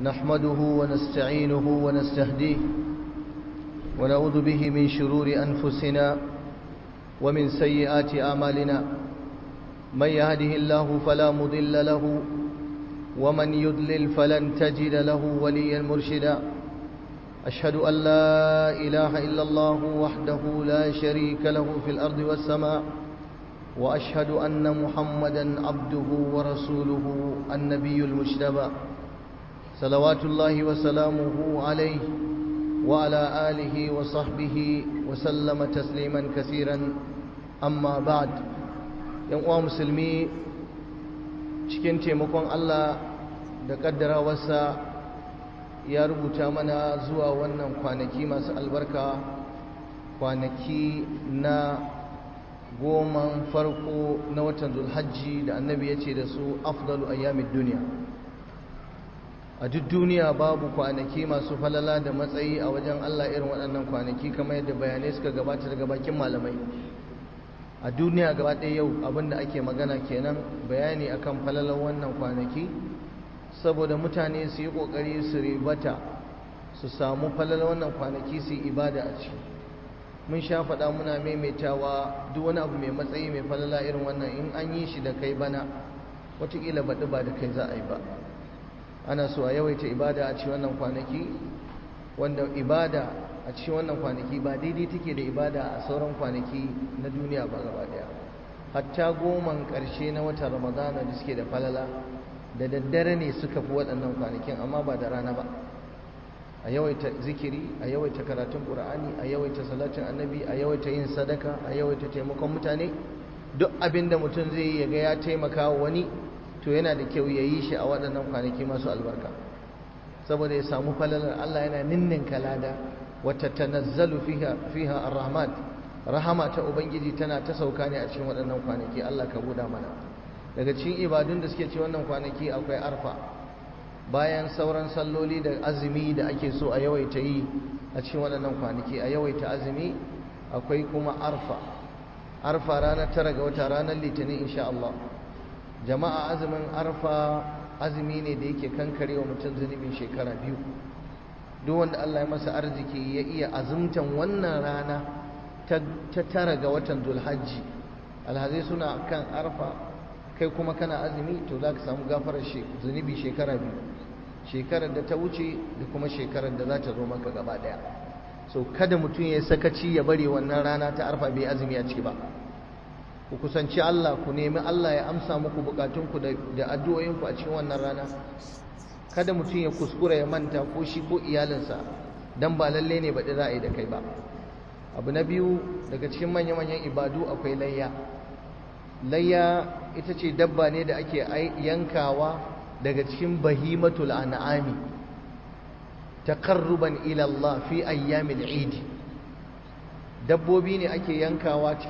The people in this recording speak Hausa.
نحمده ونستعينه ونستهديه ونعوذ به من شرور أنفسنا ومن سيئات أعمالنا. من يهده الله فلا مضل له ومن يضلل فلن تجد له وليا مرشدا. أشهد أن لا إله إلا الله وحده لا شريك له في الأرض والسماء، وأشهد أن محمدا عبده ورسوله النبي المجتبى، صلوات الله وسلامه عليه وعلى آله وصحبه وسلم تسليما كثيرا. أما بعد، يا مسلمي، cikin taimakon Allah da kaddarawarsa ya rubuta mana zuwa wannan kwanaki masu albarka, kwanaki na 10 farko na watan Zulhajji da annabi ya ce da su afdalu ayyamid duniya. A duk duniya babu kwanaki masu falala da matsayi a wajen Allah irin waɗannan kwanaki, kamar yadda bayanai suka gabata daga bakin malamai. A duniya gaba ɗaya yau abinda ake magana kenan, bayani akan falalar wannan kwanaki, saboda mutane su yi ƙoƙari su ribata, su samu falalar wannan kwanaki su yi ibada a ciki. Mun sha faɗa muna maimaitawa, duk wani abu mai matsayi mai falala irin wannan in an yi shi da kai bana, wataƙila baɗi ba da kai za a yi ba. Ana so a yawaita ibada a cikin wannan kwanaki, wanda ibada a cikin wannan kwanaki ba daidai take da ibada a sauran kwanaki na duniya ba gaba daya. Hatta 10 ƙarshe na watan Ramadana da suke da falala, da daddare ne suka fi waɗannan kwanakin, amma ba da rana ba. A yawaita zikiri, a yawaita karatun Qur'ani, a yawaita salatin annabi, a yawaita yin sadaka, a yawaita taimakon mutane. Duk abin da mutum zai yi ya ga ya taimaka wa wani, to yana da kyau ya yi shi a waɗannan kwanaki masu albarka, saboda ya samu falalar. Allah yana ninninka lada, wata tanazzalu fiha ar-rahmat, rahama ta ubangiji tana ta sauka ne a cikin waɗannan kwanaki. Allah ka buɗa mana. Daga cikin ibadun da suke ci wannan kwanaki akwai arfa. Bayan sauran salloli da azumi da ake so a yawaita yi a cikin waɗannan kwanaki, a yawaita azumi, akwai kuma arfa. Arfa ranar 9 ga wata, ranar litinin insha Allah. Jama'a, azumin arfa azumi ne da yake kankare wa mutum zunubin shekara 2. Duk wanda Allah ya masa arziki ya iya azumtan wannan rana ta 9 ga watan Zulhajji, alhazai suna kan arfa, kai kuma kana azumi, to za ka samu gafarar zunubi shekara 2, shekarar da ta wuce da kuma shekarar da za ta zo maka gaba daya. So kada mutum ya sakaci ya bari wannan rana ta arfa bai azumi a ciki ba. Ku kusanci Allah, ku nemi Allah ya amsa muku bukatunku da addu'o'inku a cikin wannan rana. Kada mutum ya kuskura ya manta, ko shi ko iyalinsa, dan ba lalle ne baɗi za a yi da kai ba. Abu na biyu, daga cikin manya-manyan ibadu akwai layya. Layya ita ce dabba ne da ake yankawa daga cikin bahimatul an'ami, taqarruban ila Allah fi ayyamil Eid. Dabbobi ne ake yankawa cikin